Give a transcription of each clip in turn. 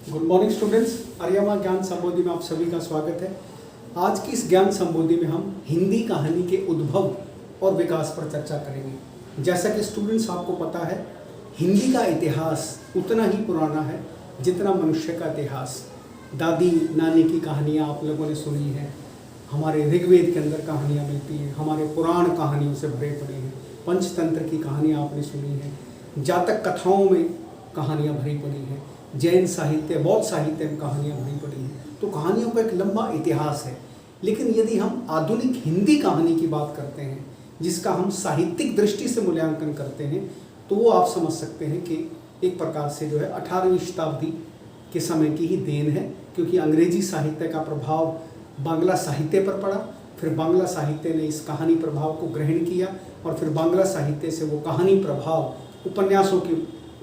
Good morning students, Aryama ज्ञान संबोधि में आप सभी का स्वागत है। आज की इस ज्ञान संबोधि में हम हिंदी कहानी के उद्भव और विकास पर चर्चा करेंगे। जैसा कि स्टूडेंट्स आपको पता है, हिंदी का इतिहास उतना ही पुराना है जितना मनुष्य का इतिहास। दादी नानी की कहानियाँ आप लोगों ने सुनी हैं, हमारे ऋग्वेद के अंदर कहानियाँ मिलती हैं, हमारे पुराण कहानियों से भरे पड़े हैं, पंचतंत्र की कहानियाँ आपने सुनी हैं, जातक कथाओं में कहानियाँ भरी पड़ी हैं, जैन साहित्य बौद्ध साहित्य में कहानियाँ भरी पड़ी हैं। तो कहानियों का एक लंबा इतिहास है। लेकिन यदि हम आधुनिक हिंदी कहानी की बात करते हैं, जिसका हम साहित्यिक दृष्टि से मूल्यांकन करते हैं, तो वो आप समझ सकते हैं कि एक प्रकार से जो है 18वीं शताब्दी के समय की ही देन है, क्योंकि अंग्रेजी साहित्य का प्रभाव बांग्ला साहित्य पर पड़ा। फिर बांग्ला साहित्य ने इस कहानी प्रभाव को ग्रहण किया और फिर बांग्ला साहित्य से वो कहानी प्रभाव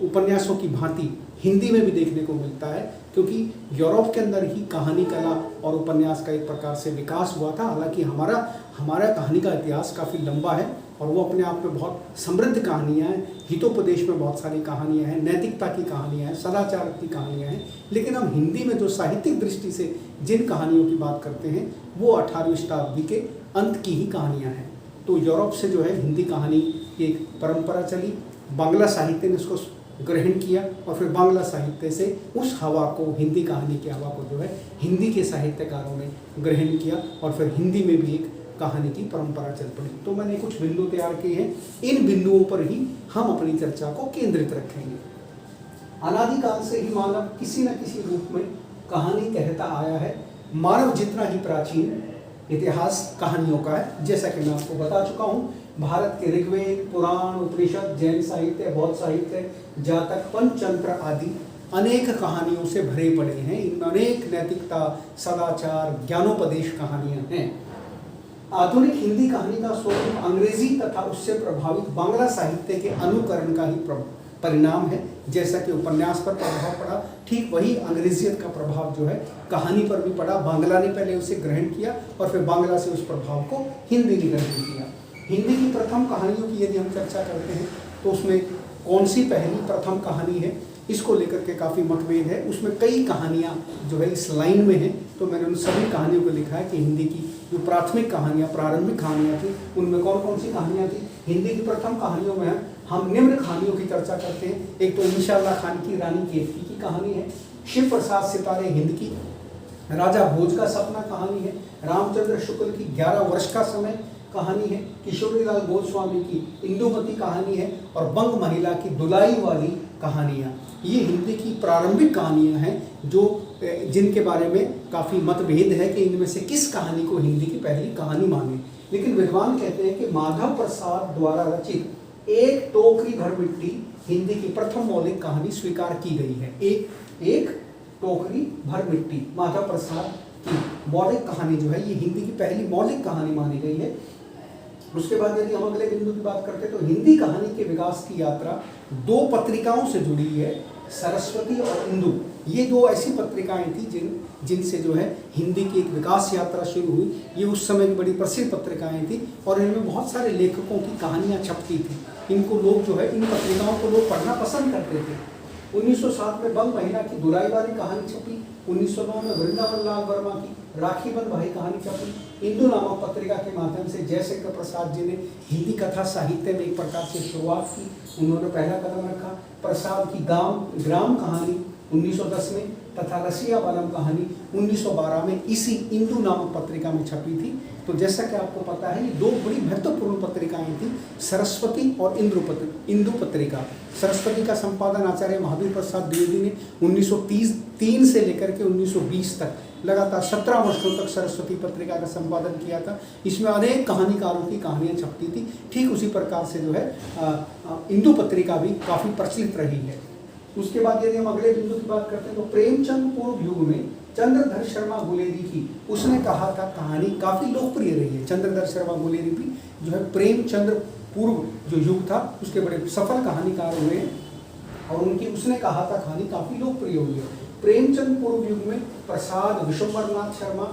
उपन्यासों की भांति हिंदी में भी देखने को मिलता है, क्योंकि यूरोप के अंदर ही कहानी कला और उपन्यास का एक प्रकार से विकास हुआ था। हालांकि हमारा कहानी का इतिहास काफ़ी लंबा है और वो अपने आप में बहुत समृद्ध कहानियाँ हैं। हितोपदेश में बहुत सारी कहानियाँ हैं, नैतिकता की कहानियाँ हैं, सदाचार की कहानियाँ हैं। लेकिन हम हिंदी में जो साहित्यिक दृष्टि से जिन कहानियों की बात करते हैं, वो 18वीं शताब्दी के अंत की ही कहानियाँ हैं। तो यूरोप से जो है हिंदी कहानी की एक परंपरा चली, बांग्ला साहित्य ने उसको ग्रहण किया और फिर बांग्ला साहित्य से उस हवा को, हिंदी कहानी की हवा को जो है हिंदी के साहित्यकारों ने ग्रहण किया और फिर हिंदी में भी एक कहानी की परंपरा चल पड़ी। तो मैंने कुछ बिंदु तैयार किए हैं, इन बिंदुओं पर ही हम अपनी चर्चा को केंद्रित रखेंगे। अनादिकाल से ही मानव किसी न किसी रूप में कहानी कहता आया है। मानव जितना ही प्राचीन इतिहास कहानियों का है। जैसा कि मैं आपको बता चुका हूँ, भारत के ऋग्वेद, पुराण, उपनिषद, जैन साहित्य, बौद्ध साहित्य, जातक, पंचतंत्र आदि अनेक कहानियों से भरे पड़े हैं। इनमें अनेक नैतिकता, सदाचार, ज्ञानोपदेश कहानियाँ हैं। आधुनिक हिंदी कहानी का स्वरूप अंग्रेजी तथा उससे प्रभावित बांग्ला साहित्य के अनुकरण का ही परिणाम है। जैसा कि उपन्यास पर प्रभाव पड़ा, ठीक वही अंग्रेजियत का प्रभाव जो है कहानी पर भी पड़ा। बांग्ला ने पहले उसे ग्रहण किया और फिर बांग्ला से उस प्रभाव को हिंदी ने ग्रहण किया। हिंदी की प्रथम कहानियों की यदि हम चर्चा करते हैं तो उसमें कौन सी पहली प्रथम कहानी है, इसको लेकर के काफ़ी मतभेद है। उसमें कई कहानियाँ जो है इस लाइन में हैं, तो मैंने उन सभी कहानियों को लिखा है कि हिंदी की जो प्राथमिक कहानियाँ, प्रारंभिक कहानियाँ थी, उनमें कौन कौन सी कहानियाँ थी। हिंदी की प्रथम कहानियों में हम निम्न कहानियों की चर्चा करते हैं। एक तो इंशाअल्लाह खान की रानी केतकी की कहानी है, शिव प्रसाद सितारे हिंद की राजा भोज का सपना कहानी है, रामचंद्र शुक्ल की 11 वर्ष का समय कहानी है, किशोरीलाल गोस्वामी की इंदुमती कहानी है और बंग महिला की दुलाई वाली कहानियाँ। ये हिंदी की प्रारंभिक कहानियाँ हैं जिनके बारे में काफ़ी मतभेद है कि इनमें से किस कहानी को हिंदी की पहली कहानी माने। लेकिन विद्वान कहते हैं कि माधव प्रसाद द्वारा रचित एक टोकरी भर मिट्टी हिंदी की प्रथम मौलिक कहानी स्वीकार की गई है। एक टोकरी भर मिट्टी माधव प्रसाद की मौलिक कहानी जो है, ये हिंदी की पहली मौलिक कहानी मानी गई है। उसके बाद यदि हम अगले बिंदु की बात करते हैं तो हिंदी कहानी के विकास की यात्रा 2 पत्रिकाओं से जुड़ी है, सरस्वती और इंदु। ये 2 ऐसी पत्रिकाएं थी जिनसे जो है हिंदी की एक विकास यात्रा शुरू हुई। ये उस समय की बड़ी प्रसिद्ध पत्रिकाएं थी और इनमें बहुत सारे लेखकों की कहानियाँ छपती थी। इनको लोग जो है, इन पत्रिकाओं को लोग पढ़ना पसंद करते थे। 1907 में बंग महिला की दुलाई वाली कहानी छपी। 1909 में वृंदावन लाल वर्मा की राखी बंद भाई कहानी छपी। इंदु नामक पत्रिका के माध्यम से जयशंकर प्रसाद जी ने हिंदी कथा साहित्य में एक प्रकार से शुरुआत की। उन्होंने पहला कदम रखा। प्रसाद की ग्राम कहानी 1910 में तथा रसिया बालम कहानी 1912 में इसी इंदु नामक पत्रिका में छपी थी। तो जैसा कि आपको पता है, ये 2 बड़ी महत्वपूर्ण पत्रिकाएं थी, सरस्वती और इंदु पत्रिका। सरस्वती का संपादन आचार्य महावीर प्रसाद द्विवेदी ने 1933 से लेकर के 1920 तक लगातार 17 वर्षों तक सरस्वती पत्रिका का संपादन किया था। इसमें अनेक कहानीकारों की कहानियाँ छपती थी। ठीक उसी प्रकार से जो है इंदु पत्रिका भी काफ़ी प्रचलित रही है। उसके बाद यदि हम अगले बिंदु की बात करते हैं तो प्रेमचंद पूर्व युग में चंद्रधर शर्मा गुलेरी की, उसने कहा था कहानी काफ़ी लोकप्रिय रही है। चंद्रधर शर्मा गुलेरी भी जो है प्रेमचंद्र पूर्व जो युग था उसके बड़े सफल कहानीकार हुए हैं और उसने कहा था कहानी काफ़ी लोकप्रिय हुई है। प्रेमचंद पूर्व युग में प्रसाद, विश्वम्भरनाथ शर्मा,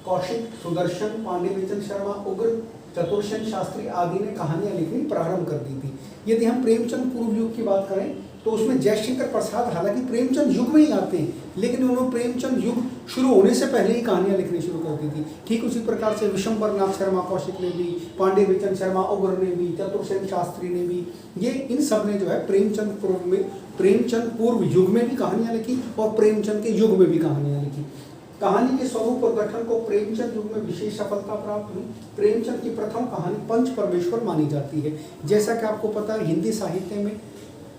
कौशिक, सुदर्शन, पांडेयचंद शर्मा, उग्र, चतुर्सेन शास्त्री आदि ने कहानियाँ लिखनी प्रारंभ कर दी थी। यदि हम प्रेमचंद पूर्व युग की बात करें तो उसमें जयशंकर प्रसाद हालांकि प्रेमचंद युग में ही आते हैं, लेकिन उन्होंने प्रेमचंद युग शुरू होने से पहले ही कहानियाँ लिखनी शुरू कर दी थी। ठीक उसी प्रकार से विशंबरनाथ शर्मा कौशिक ने भी, पांडे बेचन शर्मा ओगर ने भी, चतुर्सेन शास्त्री ने भी, ये इन सब ने जो है प्रेमचंद पूर्व युग में भी कहानियाँ लिखी और प्रेमचंद के युग में भी कहानियाँ लिखी। कहानी के स्वरूप और गठन को प्रेमचंद युग में विशेष सफलता प्राप्त हुई। प्रेमचंद की प्रथम कहानी पंच परमेश्वर मानी जाती है। जैसा कि आपको पता है, हिंदी साहित्य में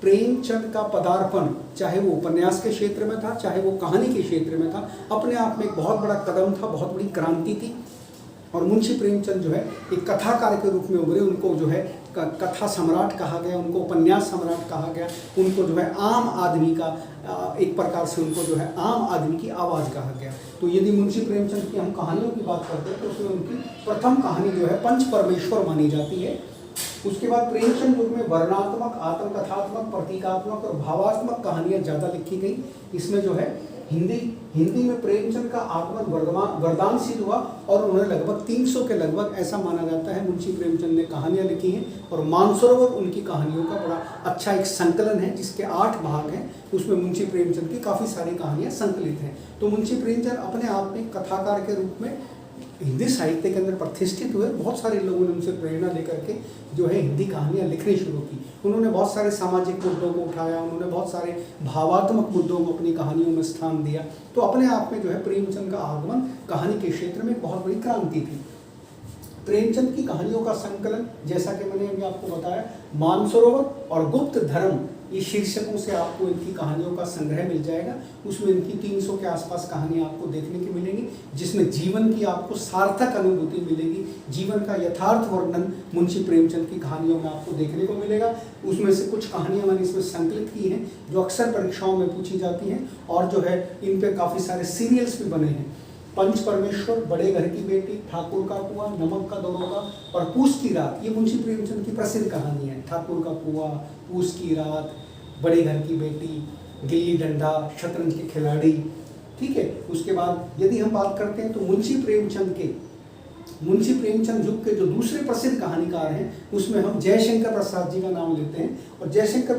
प्रेमचंद का पदार्पण चाहे वो उपन्यास के क्षेत्र में था, चाहे वो कहानी के क्षेत्र में था, अपने आप में एक बहुत बड़ा कदम था, बहुत बड़ी क्रांति थी। और मुंशी प्रेमचंद जो है एक कथाकार के रूप में उभरे। उनको जो है कथा सम्राट कहा गया, उनको उपन्यास सम्राट कहा गया, उनको जो है आम आदमी का एक प्रकार से उनको जो है आम आदमी की आवाज़ कहा गया। तो यदि मुंशी प्रेमचंद की हम कहानियों की बात करते हैं तो उसमें उनकी प्रथम कहानी जो है पंच परमेश्वर मानी जाती है। उसके बाद प्रेमचंद युग में वर्णनात्मक, आत्मकथात्मक, प्रतीकात्मक और भावात्मक कहानियाँ ज़्यादा लिखी गई। इसमें जो है हिंदी में प्रेमचंद का आगमन वरदानशील हुआ और उन्होंने लगभग 300 के लगभग ऐसा माना जाता है मुंशी प्रेमचंद ने कहानियाँ लिखी हैं। और मानसरोवर उनकी कहानियों का बड़ा अच्छा एक संकलन है जिसके 8 भाग हैं। उसमें मुंशी प्रेमचंद की काफ़ी सारी कहानियाँ संकलित हैं। तो मुंशी प्रेमचंद अपने आप में कथाकार के रूप में हिंदी साहित्य के अंदर प्रतिष्ठित हुए। बहुत सारे लोगों ने उनसे प्रेरणा लेकर के जो है हिंदी कहानियाँ लिखनी शुरू की। उन्होंने बहुत सारे सामाजिक मुद्दों को उठाया, उन्होंने बहुत सारे भावात्मक मुद्दों को अपनी कहानियों में स्थान दिया। तो अपने आप में जो है प्रेमचंद का आगमन कहानी के क्षेत्र में बहुत बड़ी क्रांति थी। प्रेमचंद की कहानियों का संकलन, जैसा कि मैंने अभी आपको बताया, मानसरोवर और गुप्त धर्म, ये शीर्षकों से आपको इनकी कहानियों का संग्रह मिल जाएगा। उसमें इनकी 300 के आसपास कहानियाँ आपको देखने की मिलेंगी, जिसमें जीवन की आपको सार्थक अनुभूति मिलेगी। जीवन का यथार्थ वर्णन मुंशी प्रेमचंद की कहानियों में आपको देखने को मिलेगा। उसमें से कुछ कहानियाँ मैंने इसमें संकलित की हैं जो अक्सर परीक्षाओं में पूछी जाती हैं, और जो है इन पर काफ़ी सारे सीरियल्स भी बने हैं। पंच परमेश्वर, बड़े घर की बेटी, ठाकुर का कुआं, नमक का दरोगा और पूस की रात, ये मुंशी प्रेमचंद की प्रसिद्ध कहानी है। ठाकुर का कुआं, पूस की रात, बड़े घर की बेटी, गिल्ली डंडा, शतरंज के खिलाड़ी। ठीक है। उसके बाद यदि हम बात करते हैं तो मुंशी प्रेमचंद युग के जो दूसरे प्रसिद्ध कहानीकार हैं उसमें हम जयशंकर प्रसाद जी का नाम लेते हैं। और जयशंकर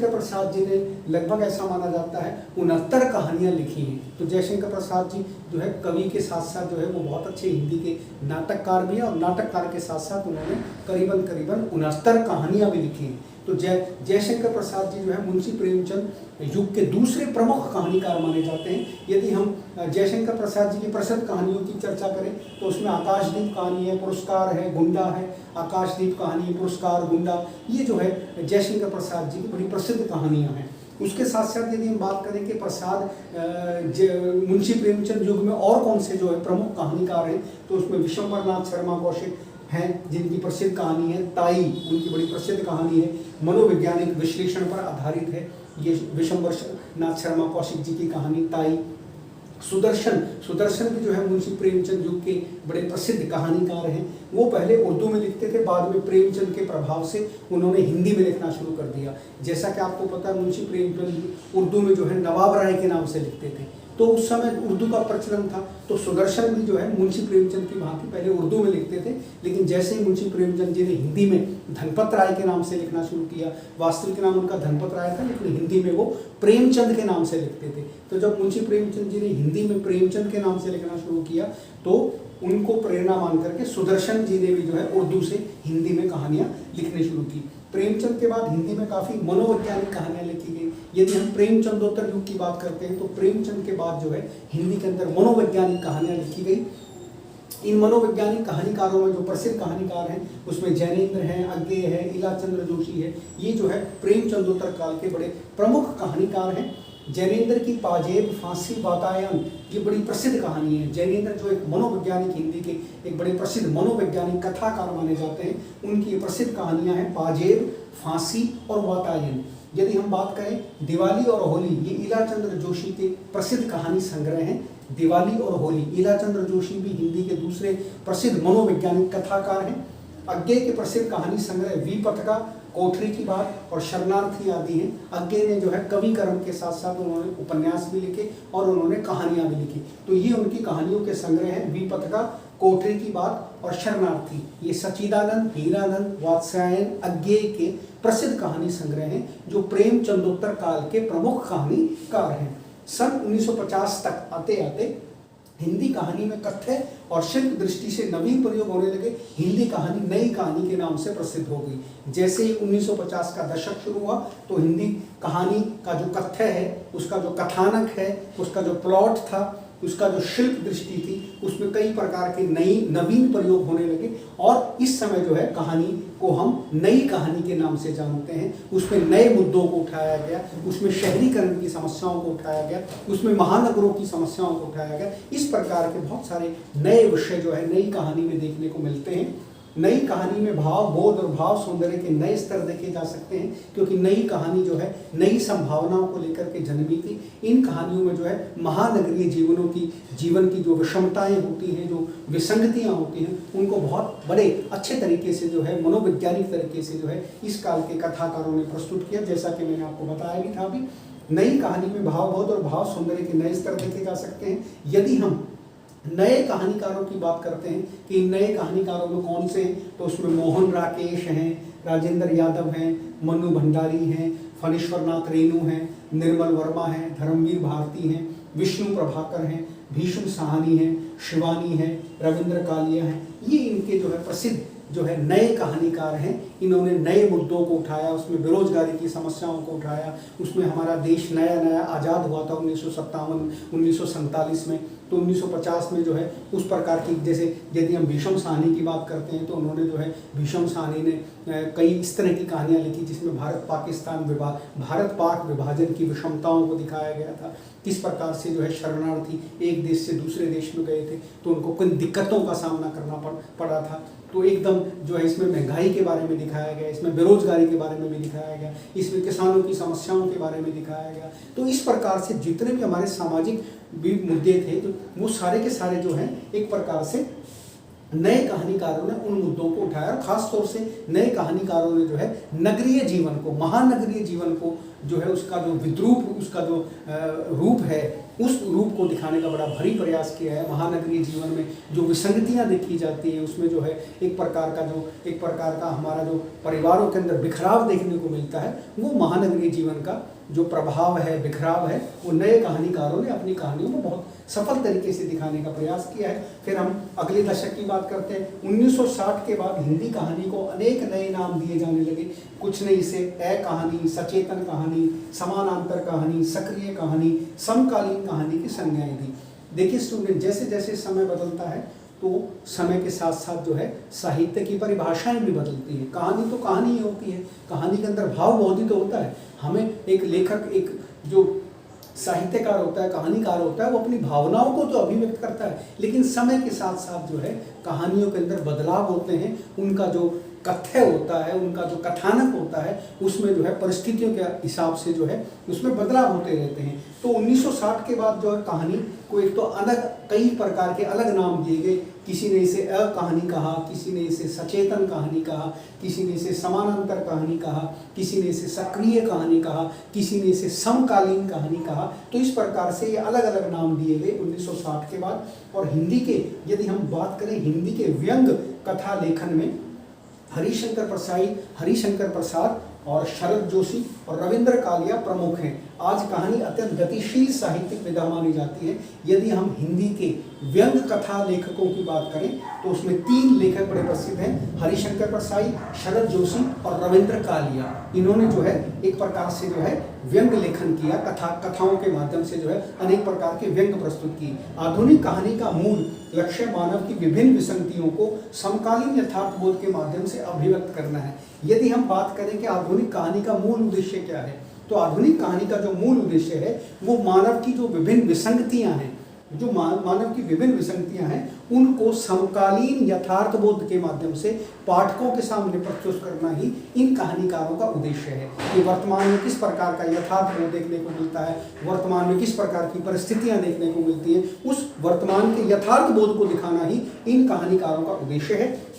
प्रसाद जी ने लगभग ऐसा माना जाता है 69 कहानियाँ लिखी हैं। तो जयशंकर प्रसाद जी जो है कवि के साथ साथ जो है वो बहुत अच्छे हिंदी के नाटककार भी हैं, और नाटककार के साथ साथ उन्होंने करीबन 69 कहानियाँ भी लिखी हैं। तो जयशंकर प्रसाद जी जो है मुंशी प्रेमचंद युग के दूसरे प्रमुख कहानीकार माने जाते हैं। यदि हम जयशंकर प्रसाद जी की प्रसिद्ध कहानियों की चर्चा करें तो उसमें आकाशदीप कहानी है, पुरस्कार है, गुंडा है। आकाशदीप कहानी, पुरस्कार, गुंडा, ये जो है जयशंकर प्रसाद जी की बड़ी प्रसिद्ध कहानियाँ हैं। उसके साथ साथ यदि हम बात करें कि मुंशी प्रेमचंद युग में और कौन से जो है प्रमुख कहानीकार हैं, तो उसमें विशंबरनाथ शर्मा कौशिक हैं जिनकी प्रसिद्ध कहानी है ताई, उनकी बड़ी प्रसिद्ध कहानी है, मनोवैज्ञानिक विश्लेषण पर आधारित है ये विशंबरनाथ शर्मा कौशिक जी की कहानी ताई। सुदर्शन भी जो है मुंशी प्रेमचंद युग के बड़े प्रसिद्ध कहानीकार हैं। वो पहले उर्दू में लिखते थे, बाद में प्रेमचंद के प्रभाव से उन्होंने हिंदी में लिखना शुरू कर दिया। जैसा कि आपको पता है मुंशी प्रेमचंद उर्दू में जो है नवाब राय के नाम से लिखते थे, तो उस समय उर्दू का प्रचलन था। तो सुदर्शन भी जो है मुंशी प्रेमचंद की भांति पहले उर्दू में लिखते थे, लेकिन जैसे ही मुंशी प्रेमचंद जी ने हिंदी में धनपत राय के नाम से लिखना शुरू किया, वास्तविक नाम उनका धनपत राय था लेकिन हिंदी में वो प्रेमचंद के नाम से लिखते थे। तो जब मुंशी प्रेमचंद जी ने हिंदी में प्रेमचंद के नाम से लिखना शुरू किया तो उनको प्रेरणा मान करके सुदर्शन जी ने भी जो है उर्दू से हिंदी में कहानियाँ लिखनी शुरू की। प्रेमचंद के बाद हिंदी में काफ़ी मनोवैज्ञानिक कहानियाँ लिखी गई। यदि हम प्रेमचंदोत्तर युग की बात करते हैं तो प्रेमचंद के बाद जो है हिंदी के अंदर मनोवैज्ञानिक कहानियाँ लिखी गई। इन मनोवैज्ञानिक कहानीकारों में जो प्रसिद्ध कहानीकार हैं उसमें जैनेन्द्र हैं, अज्ञेय है, इलाचंद्र जोशी है। ये जो है प्रेमचंदोत्तर काल के बड़े प्रमुख कहानीकार हैं। जैनेन्द्र की पाजेब, फांसी, वातायन, ये बड़ी प्रसिद्ध कहानी है। जैनेन्द्र जो एक मनोवैज्ञानिक, हिंदी के एक बड़े प्रसिद्ध मनोवैज्ञानिक कथाकार माने जाते हैं, उनकी प्रसिद्ध कहानियां हैं पाजेब, फांसी और वातायन। यदि हम बात करें दिवाली और होली, ये इलाचंद्र जोशी के प्रसिद्ध कहानी संग्रह हैं। दिवाली और होली, इलाचंद्र जोशी भी हिंदी के दूसरे प्रसिद्ध मनोवैज्ञानिक कथाकार हैं। अज्ञेय के प्रसिद्ध कहानी संग्रह विपथका, कोठरी की बात और शरणार्थी आदि हैं। अज्ञेय ने जो है कवि कर्म के साथ साथ उन्होंने उपन्यास भी लिखे और उन्होंने कहानियाँ भी लिखी। तो ये उनकी कहानियों के संग्रह हैं विपथका, कोठरी की बात और शरणार्थी, ये सच्चिदानंद, हीरानंद, वात्स्यायन, अज्ञेय के प्रसिद्ध कहानी संग्रह हैं जो प्रेमचंदोत्तर काल के प्रमुख कहानीकार हैं। सन 1950 तक आते आते हिंदी कहानी में कथ्य और शिल्प दृष्टि से नवीन प्रयोग होने लगे। हिंदी कहानी नई कहानी के नाम से प्रसिद्ध हो गई। जैसे ही 1950 का दशक शुरू हुआ तो हिंदी कहानी का जो कथ्य है, उसका जो कथानक है, उसका जो प्लॉट था, उसका जो शिल्प दृष्टि थी, उसमें कई प्रकार के नवीन प्रयोग होने लगे और इस समय जो है कहानी को हम नई कहानी के नाम से जानते हैं। उसमें नए मुद्दों को उठाया गया, उसमें शहरीकरण की समस्याओं को उठाया गया, उसमें महानगरों की समस्याओं को उठाया गया। इस प्रकार के बहुत सारे नए विषय जो है नई कहानी में देखने को मिलते हैं। नई कहानी में भाव, बोध और भाव सौंदर्य के नए स्तर देखे जा सकते हैं, क्योंकि नई कहानी जो है नई संभावनाओं को लेकर के जन्मी थी। इन कहानियों में जो है महानगरीय जीवन की जो विषमताएं होती हैं, जो विसंगतियां होती हैं, उनको बहुत बड़े अच्छे तरीके से जो है मनोवैज्ञानिक तरीके से जो है इस काल के कथाकारों ने प्रस्तुत किया, जैसा कि मैंने आपको बताया भी था अभी। नई कहानी में भाव, बोध और भाव सौंदर्य के नए स्तर देखे जा सकते हैं। यदि हम नए कहानीकारों की बात करते हैं कि नए कहानीकारों में कौन से हैं, तो उसमें मोहन राकेश हैं, राजेंद्र यादव हैं, मनु भंडारी हैं, फणीश्वर नाथ रेणु हैं, निर्मल वर्मा हैं, धर्मवीर भारती हैं, विष्णु प्रभाकर हैं, भीष्म साहनी हैं, शिवानी हैं, रविंद्र कालिया हैं। ये इनके जो है प्रसिद्ध जो है नए कहानीकार हैं। इन्होंने नए मुद्दों को उठाया, उसमें बेरोजगारी की समस्याओं को उठाया, उसमें हमारा देश नया आज़ाद हुआ था 1947 में, तो 1950 में जो है उस प्रकार की, जैसे यदि हम भीष्म साहनी की बात करते हैं तो उन्होंने जो है भीष्म साहनी ने कई इस तरह की कहानियाँ लिखी जिसमें भारत पाक विभाजन की विषमताओं को दिखाया गया था। किस प्रकार से जो है शरणार्थी एक देश से दूसरे देश में गए थे तो उनको किन दिक्कतों का सामना करना पड़ा था। तो एकदम जो है इसमें महंगाई के बारे में दिखाया गया, इसमें बेरोजगारी के बारे में भी दिखाया गया, इसमें किसानों की समस्याओं के बारे में दिखाया गया। तो इस प्रकार से जितने भी हमारे सामाजिक भी मुद्दे थे तो वो सारे के सारे जो हैं एक प्रकार से नए कहानीकारों ने उन मुद्दों को उठाया। और खास तौर से नए कहानीकारों ने जो है नगरीय जीवन को, महानगरीय जीवन को जो है उसका जो विद्रूप, उसका जो रूप है, उस रूप को दिखाने का बड़ा भारी प्रयास किया है। महानगरीय जीवन में जो विसंगतियां देखी जाती हैं, उसमें जो है एक प्रकार का हमारा जो परिवारों के अंदर बिखराव देखने को मिलता है, वो महानगरीय जीवन का जो प्रभाव है, बिखराव है, वो नए कहानीकारों ने अपनी कहानियों में बहुत सफल तरीके से दिखाने का प्रयास किया है। फिर हम अगले दशक की बात करते हैं। 1960 के बाद हिंदी कहानी को अनेक नए नाम दिए जाने लगे। कुछ ने इसे कहानी, सचेतन कहानी, समानांतर कहानी, सक्रिय कहानी, समकालीन कहानी की संज्ञाएं दी। देखिए स्टूडेंट, जैसे जैसे समय बदलता है तो समय के साथ साथ जो है साहित्य की परिभाषाएं भी बदलती हैं। कहानी तो कहानी ही होती है, कहानी के अंदर भाव बहुत ही तो होता है। हमें एक लेखक, एक जो साहित्यकार होता है, कहानीकार होता है, वो अपनी भावनाओं को तो अभिव्यक्त करता है, लेकिन समय के साथ साथ जो है कहानियों के अंदर बदलाव होते हैं। उनका जो कथ्य होता है, उनका जो कथानक होता है, उसमें जो है परिस्थितियों के हिसाब से जो है उसमें बदलाव होते रहते हैं। तो 1960 के बाद जो है कहानी को एक तो अलग, कई प्रकार के अलग नाम दिए गए। किसी ने इसे कहानी कहा, किसी ने इसे सचेतन कहानी कहा, किसी ने इसे समानांतर कहानी कहा, किसी ने इसे सक्रिय कहानी कहा, किसी ने इसे समकालीन कहानी कहा। तो इस प्रकार से ये अलग अलग नाम दिए गए 1960 के बाद। और हिंदी के, यदि हम बात करें हिंदी के व्यंग कथा लेखन में, हरिशंकर प्रसाद और शरद जोशी और रविंद्र कालिया प्रमुख हैं। आज कहानी अत्यंत गतिशील साहित्यिक विधा मानी जाती है। यदि हम हिंदी के व्यंग कथा लेखकों की बात करें तो उसमें 3 लेखक बड़े प्रसिद्ध हैं, हरिशंकर प्रसाद, शरद जोशी और रविंद्र कालिया। इन्होंने जो है एक प्रकार से जो है व्यंग लेखन किया, कथाओं के माध्यम से जो है अनेक प्रकार के व्यंग प्रस्तुत किए। आधुनिक कहानी का मूल लक्ष्य मानव की विभिन्न विसंगतियों को समकालीन यथार्थ बोध के माध्यम से अभिव्यक्त करना है। यदि हम बात करें कि आधुनिक कहानी का मूल उद्देश्य क्या है, तो आधुनिक कहानी का जो मूल उद्देश्य है वो मानव की जो विभिन्न विसंगतियां हैं, जो मानव की विभिन्न विसंगतियां हैं, उनको समकालीन यथार्थ बोध के माध्यम से पाठकों के सामने प्रस्तुत करना ही इन कहानीकारों का उद्देश्य है। कि वर्तमान में किस प्रकार का यथार्थ बोध देखने को मिलता है, वर्तमान में किस प्रकार की परिस्थितियां देखने को मिलती हैं, उस वर्तमान के यथार्थ बोध को दिखाना ही इन कहानीकारों का उद्देश्य है।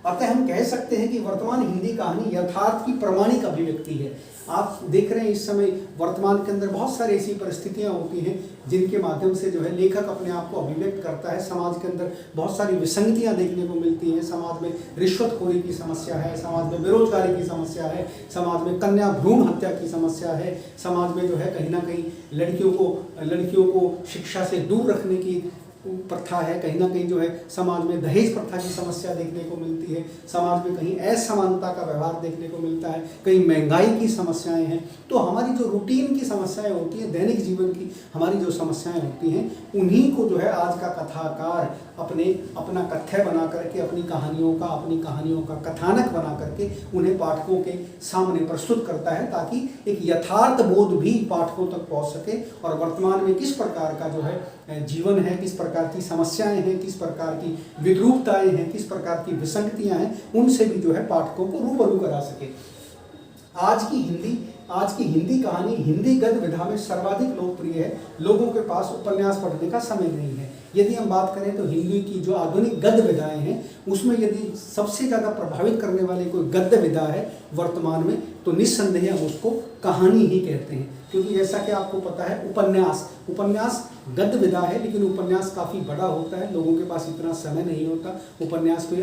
अतः हम कह सकते हैं कि वर्तमान हिंदी कहानी यथार्थ की प्रमाणिक अभिव्यक्ति है। आप देख रहे हैं इस समय वर्तमान के अंदर बहुत सारी ऐसी परिस्थितियां होती हैं जिनके माध्यम से जो है लेखक अपने आप को अभिव्यक्त करता है। समाज के अंदर बहुत सारी विसंगतियां देखने को मिलती हैं। समाज में रिश्वतखोरी की समस्या है, समाज में बेरोजगारी की समस्या है, समाज में कन्या भ्रूण हत्या की समस्या है, समाज में जो है कहीं ना कहीं लड़कियों को शिक्षा से दूर रखने की प्रथा है, कहीं ना कहीं जो है समाज में दहेज प्रथा की समस्या देखने को मिलती है, समाज में कहीं असमानता का व्यवहार देखने को मिलता है, कहीं महंगाई की समस्याएं हैं। तो हमारी जो रूटीन की समस्याएं होती हैं, दैनिक जीवन की हमारी जो समस्याएं होती हैं, उन्हीं को जो है आज का कथाकार अपना कथ्य बना करके अपनी कहानियों का कथानक बना करके उन्हें पाठकों के सामने प्रस्तुत करता है, ताकि एक यथार्थ बोध भी पाठकों तक पहुंच सके और वर्तमान में किस प्रकार का जो है जीवन है, किस प्रकार की समस्याएं हैं, किस प्रकार की विद्रूपताएं हैं, किस प्रकार की विसंगतियां हैं, उनसे भी जो है पाठकों को रूबरू करा सके। आज की हिंदी कहानी हिंदी गद्य विधा में सर्वाधिक लोकप्रिय है। लोगों के पास उपन्यास पढ़ने का समय नहीं है। यदि हम बात करें तो हिंदी की जो आधुनिक गद्य विधाएं हैं उसमें यदि सबसे ज़्यादा प्रभावित करने वाली कोई गद्य विधा है वर्तमान में, तो निस्संदेह हम उसको कहानी ही कहते हैं। क्योंकि जैसा कि आपको पता है उपन्यास गद्य विधा है, लेकिन उपन्यास काफ़ी बड़ा होता है, लोगों के पास इतना समय नहीं होता। उपन्यास कोई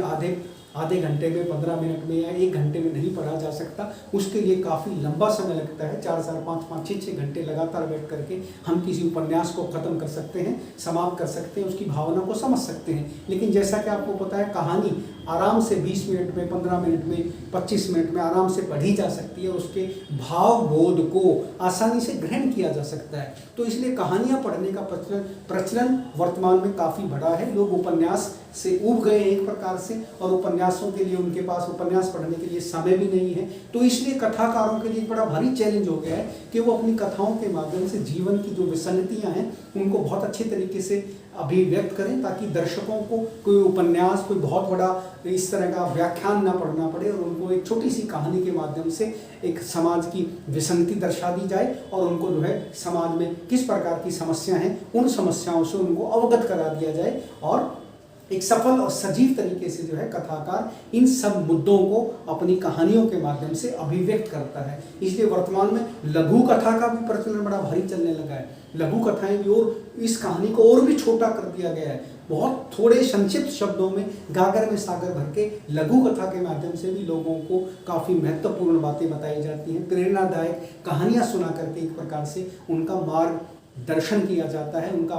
आधे घंटे में, 15 मिनट में या 1 घंटे में नहीं पढ़ा जा सकता। उसके लिए काफ़ी लंबा समय लगता है। 4-4, 5-5, 6-6 घंटे लगातार बैठ करके हम किसी उपन्यास को ख़त्म कर सकते हैं, समाप्त कर सकते हैं, उसकी भावना को समझ सकते हैं। लेकिन जैसा कि आपको पता है कहानी आराम से 20 मिनट में, 15 मिनट में, 25 मिनट में आराम से पढ़ी जा सकती है। उसके भाव बोध को आसानी से ग्रहण किया जा सकता है। तो इसलिए कहानियाँ पढ़ने का प्रचलन वर्तमान में काफ़ी बड़ा है। लोग उपन्यास से ऊब गए एक प्रकार से, और उपन्यासों के लिए उनके पास उपन्यास पढ़ने के लिए समय भी नहीं है। तो इसलिए कथाकारों के लिए एक बड़ा भारी चैलेंज हो गया है कि वो अपनी कथाओं के माध्यम से जीवन की जो विसंगतियां हैं उनको बहुत अच्छे तरीके से अभिव्यक्त करें, ताकि दर्शकों को कोई उपन्यास, कोई बहुत बड़ा इस तरह का व्याख्यान ना पढ़ना पड़े और उनको एक छोटी सी कहानी के माध्यम से एक समाज की विसंगति दर्शा दी जाए और उनको जो है समाज में किस प्रकार की समस्या हैं उन समस्याओं से उनको अवगत करा दिया जाए। और एक सफल और सजीव तरीके से जो है कथाकार इन सब मुद्दों को अपनी कहानियों के माध्यम से अभिव्यक्त करता है। इसलिए वर्तमान में लघु कथा का भी प्रचलन बड़ा भारी चलने लगा है। लघु कथाएं भी, और इस कहानी को और भी छोटा कर दिया गया है। बहुत थोड़े संक्षिप्त शब्दों में गागर में सागर भर के लघु कथा के माध्यम से भी लोगों को काफ़ी महत्वपूर्ण बातें बताई जाती हैं। प्रेरणादायक कहानियाँ सुना करके एक प्रकार से उनका मार्ग दर्शन किया जाता है, उनका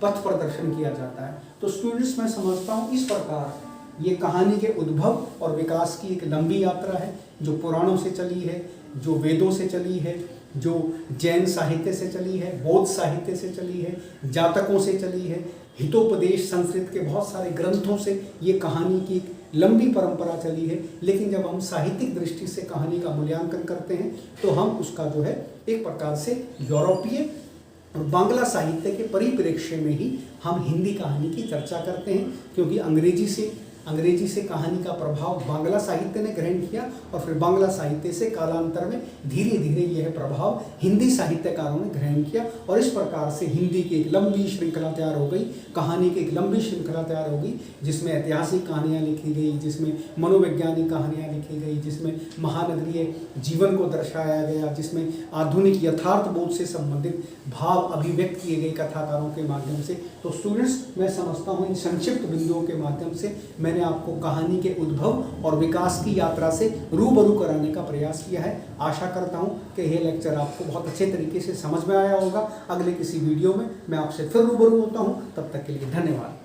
पथ प्रदर्शन किया जाता है। तो स्टूडेंट्स, मैं समझता हूँ इस प्रकार ये कहानी के उद्भव और विकास की एक लंबी यात्रा है, जो पुराणों से चली है, जो वेदों से चली है, जो जैन साहित्य से चली है, बौद्ध साहित्य से चली है, जातकों से चली है, हितोपदेश संस्कृत के बहुत सारे ग्रंथों से ये कहानी की एक लंबी परंपरा चली है। लेकिन जब हम साहित्यिक दृष्टि से कहानी का मूल्यांकन करते हैं तो हम उसका जो है एक प्रकार से यूरोपीय और बांग्ला साहित्य के परिप्रेक्ष्य में ही हम हिंदी कहानी की चर्चा करते हैं, क्योंकि अंग्रेजी से कहानी का प्रभाव बांग्ला साहित्य ने ग्रहण किया और फिर बांग्ला साहित्य से कालांतर में धीरे धीरे यह प्रभाव हिंदी साहित्यकारों ने ग्रहण किया और इस प्रकार से हिंदी की एक लंबी श्रृंखला तैयार हो गई, कहानी की एक लंबी श्रृंखला तैयार हो गई, जिसमें ऐतिहासिक कहानियाँ लिखी गई, जिसमें मनोवैज्ञानिक कहानियाँ लिखी गई, जिसमें महानगरीय जीवन को दर्शाया गया, जिसमें आधुनिक यथार्थ बोध से संबंधित भाव अभिव्यक्त किए गए कथाकारों के माध्यम से। तो स्टूडेंट्स, मैं समझता हूँ इन संक्षिप्त बिंदुओं के माध्यम से मैंने आपको कहानी के उद्भव और विकास की यात्रा से रूबरू कराने का प्रयास किया है। आशा करता हूँ कि यह लेक्चर आपको बहुत अच्छे तरीके से समझ में आया होगा। अगले किसी वीडियो में मैं आपसे फिर रूबरू होता हूँ, तब तक के लिए धन्यवाद।